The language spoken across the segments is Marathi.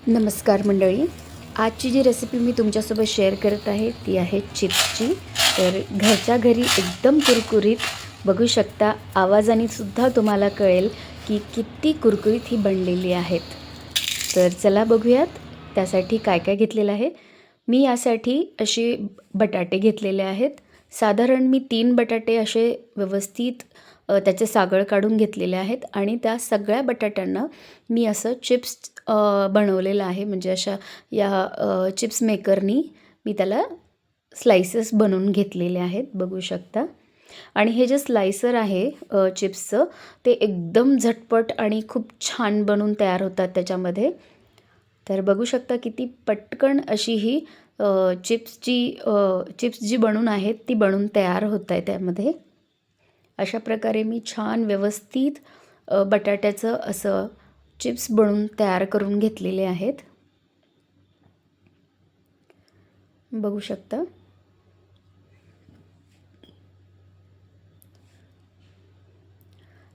नमस्कार मंडळी. आजची जी रेसिपी मी तुमच्यासोबत शेअर करत आहे ती आहे चिप्सची. तर घरच्या घरी एकदम कुरकुरीत, बघू शकता आवाजाने सुद्धा तुम्हाला कळेल की किती कुरकुरीत ही बनलेली आहेत. तर चला बघूयात त्यासाठी काय काय घेतलेलं आहे. मी यासाठी असे बटाटे घेतलेले आहेत. साधारण मी 3 बटाटे असे व्यवस्थित त्याचे सागळ काढून घेतलेले आहेत आणि त्या सगळ्या बटाट्यांना मी असं चिप्स बनवलेलं आहे. म्हणजे अशा या चिप्स मेकरनी मी त्याला स्लाइसेस बनवून घेतलेले आहेत, बघू शकता. आणि हे जे स्लायसर आहे चिप्सचं, ते एकदम झटपट आणि खूप छान बनून तयार होतात त्याच्यामध्ये. तर बघू शकता किती पटकन अशी ही चिप्स जी बनून आहेत ती बनून तयार होत आहे त्यामध्ये. अशा प्रकारे मी छान व्यवस्थित बटाट्याचं असं चिप्स बनवून तयार करून घेतलेले आहेत, बघू शकता.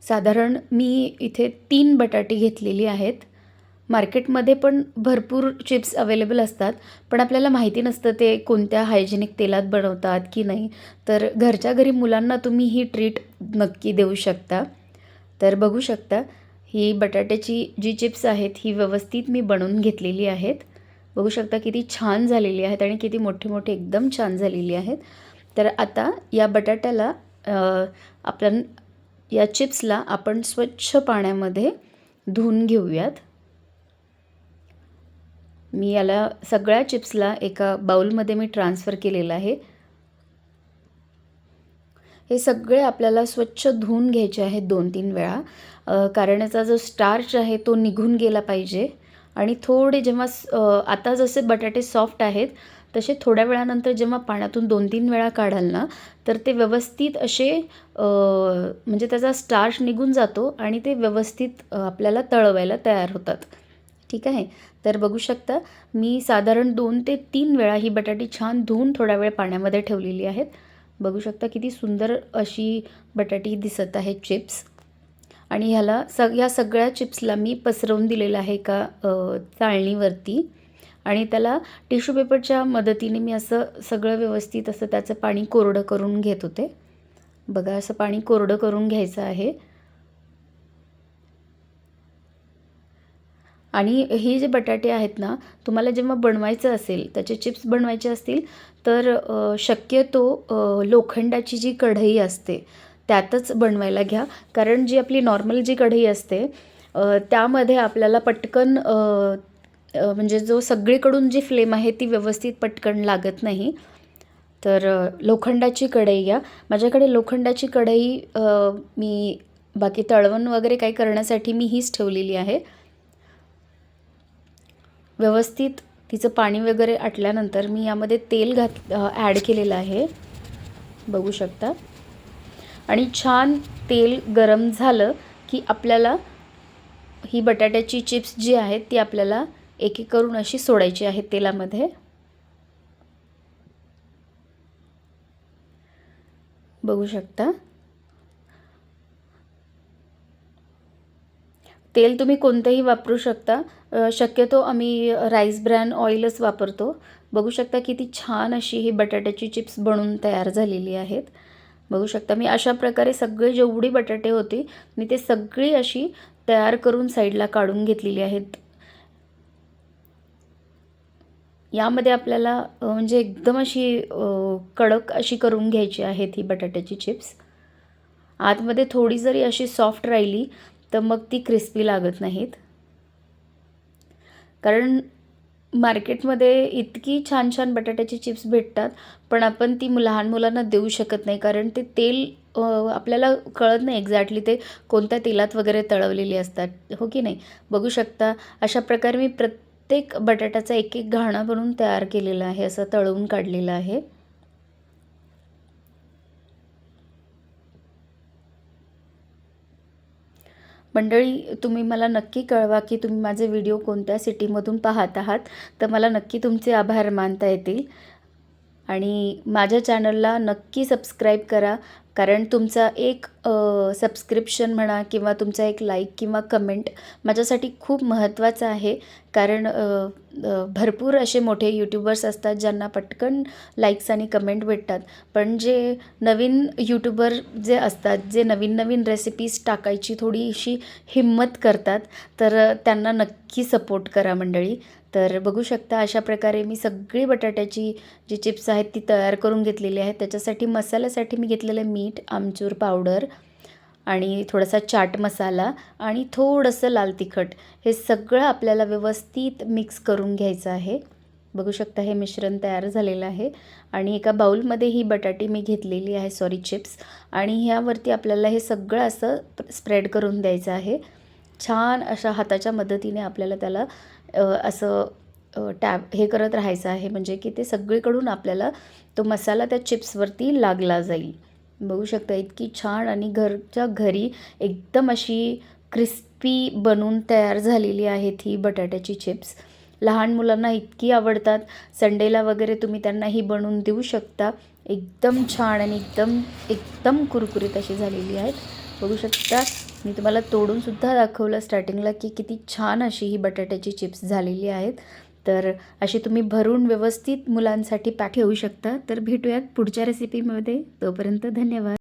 साधारण मी इथे 3 बटाटे घेतलेली आहेत. मार्केटमध्ये पण भरपूर चिप्स अवेलेबल असतात, पण आपल्याला माहिती नसतं ते कोणत्या हायजेनिक तेलात बनवतात की नाही. तर घरच्या घरी मुलांना तुम्ही ही ट्रीट नक्की देऊ शकता. तर बघू शकता ही बटाट्याची जी चिप्स आहेत ही व्यवस्थित मी बनवून घेतलेली आहेत. बघू शकता किती छान झालेली आहेत आणि किती मोठे मोठे एकदम छान झालेली आहेत. तर आता या बटाट्याला आपण या चिप्सला आपण स्वच्छ पाण्यामध्ये धुवून घेऊयात. मी याला सगळ्या चिप्सला एका बाउलमध्ये मी ट्रान्सफर केलेलं आहे. हे सगळे आपल्याला स्वच्छ धुवून घ्यायचे आहेत 2-3 वेळा, कारण याचा जो स्टार्च आहे तो निघून गेला पाहिजे. आणि थोडे जेव्हा आता जसे बटाटे सॉफ्ट आहेत तसे थोड्या वेळानंतर जेव्हा पाण्यातून 2-3 वेळा काढाल ना, तर ते व्यवस्थित असे म्हणजे त्याचा स्टार्च निघून जातो आणि ते व्यवस्थित आपल्याला तळवायला तयार होतात. ठीक आहे. तर बघू शकता मी साधारण 2 ते 3 वेळा ही बटाटी छान धुवून थोडा वेळ पाण्यामध्ये ठेवलेली आहेत. बघू शकता किती सुंदर अशी बटाटी दिसत आहे चिप्स. आणि ह्याला ह्या सगळ्या चिप्सला मी पसरवून दिलेलं आहे एका चाळणीवरती. आणि त्याला टिश्यू पेपरच्या मदतीने मी असं सगळं व्यवस्थित असं त्याचं पाणी कोरडं करून घेत होते. बघा असं पाणी कोरडं करून घ्यायचं आहे. आणि हे जे बटाटे आहेत ना, तुम्हाला जेव्हा बनवायचं असेल, त्याचे चिप्स बनवायचे असतील, तर शक्यतो लोखंडाची जी कढई असते त्यातच बनवायला घ्या. कारण जी आपली नॉर्मल जी कढई असते त्यामध्ये आपल्याला पटकन म्हणजे जो सगळीकडून जी फ्लेम आहे ती व्यवस्थित पटकन लागत नाही. तर लोखंडाची कढई घ्या. माझ्याकडे लोखंडाची कढई मी बाकी तळवण वगैरे काही करण्यासाठी मी हीच ठेवलेली आहे. व्यवस्थित तिचं पाणी वगैरे आटल्यानंतर मी यामध्ये तेल ॲड केलेलं आहे, बघू शकता. आणि छान तेल गरम झालं की आपल्याला ही बटाट्याची चिप्स जी आहेत ती आपल्याला एक एक करून अशी सोडायची आहे तेलामध्ये, बघू शकता. तेल तुम्ही कोणतंही वापरू शकता. शक्यतो आम्ही राईस ब्रॅन ऑइलच वापरतो. बघू शकता किती छान अशी ही बटाट्याची चिप्स बनवून तयार झालेली आहेत, बघू शकता. मी अशा प्रकारे सगळे जेवढी बटाटे होते मी ते सगळी अशी तयार करून साईडला काढून घेतलेली आहेत. यामध्ये आपल्याला म्हणजे एकदम अशी कडक अशी करून घ्यायची आहेत ही बटाट्याची चिप्स. आतमध्ये थोडी जरी अशी सॉफ्ट राहिली तर मग ती क्रिस्पी लागत नाहीत. कारण मार्केटमध्ये इतकी छान छान बटाट्याची चिप्स भेटतात, पण आपण ती लहान मुलांना देऊ शकत नाही. कारण ते तेल आपल्याला कळत नाही एक्झॅक्टली ते कोणत्या तेलात वगैरे तळवलेली असतात, हो की नाही. बघू शकता अशा प्रकारे मी प्रत्येक बटाट्याचा एक एक घाणा बनवून तयार केलेला आहे, असं तळवून काढलेलं आहे. मंडळी, तुम्ही मला नक्की कळवा की तुम्ही माझे व्हिडिओ कोणत्या सिटीमधून पाहत आहात, तर मला नक्की तुमचे आभार मानता येतील. आणि माझ्या चॅनलला नक्की सबस्क्राईब करा. कारण तुमचा एक सबस्क्रिप्शन म्हणा किंवा तुमचा एक लाईक किंवा कमेंट माझ्यासाठी खूप महत्त्वाचं आहे. कारण भरपूर असे मोठे यूट्यूबर्स असतात ज्यांना पटकन लाईक्स आणि कमेंट भेटतात. पण जे नवीन यूट्यूबर जे असतात, जे नवीन नवीन रेसिपीज टाकायची थोडीशी हिम्मत करतात, तर त्यांना नक्की सपोर्ट करा मंडळी. तर बघू शकता अशा प्रकारे मी सगळी बटाट्याची जी चिप्स आहेत ती तयार करून घेतलेली आहेत. त्याच्यासाठी मसाल्यासाठी मी घेतलेलं मीठ, आमचूर पावडर आणि थोडासा चाट मसाला आणि थोडंसं लाल तिखट, हे सगळं आपल्याला व्यवस्थित मिक्स करून घ्यायचं आहे. बघू शकता हे मिश्रण तयार झालेलं आहे आणि एका बाउलमध्ये ही बटाटी मी घेतलेली आहे, चिप्स, आणि ह्यावरती आपल्याला हे सगळं असं स्प्रेड करून द्यायचं आहे. छान अशा हाताच्या मदतीने आपल्याला त्याला असं टॅप हे करत राहायचं आहे, म्हणजे की ते सगळीकडून आपल्याला तो मसाला त्या चिप्सवरती लागला जाईल. बघू शकता इतकी छान आणि घरच्या घरी एकदम अशी क्रिस्पी बनून तयार झालेली आहेत ही बटाट्याची चिप्स. लहान मुलांना इतकी आवडतात. संडेला वगैरे तुम्ही त्यांना ही बनवून देऊ शकता. एकदम छान आणि एकदम एकदम कुरकुरीत अशी झालेली आहेत. बघू शकता मी तुम्हाला तोडूनसुद्धा दाखवलं स्टार्टिंगला की किती छान अशी ही बटाट्याची चिप्स झालेली आहेत. तर अशी तुम्ही भरून व्यवस्थित मुलांसाठी पॅक ठेवू शकता. तर भेटूयात पुढच्या रेसिपीमध्ये. तोपर्यंत धन्यवाद.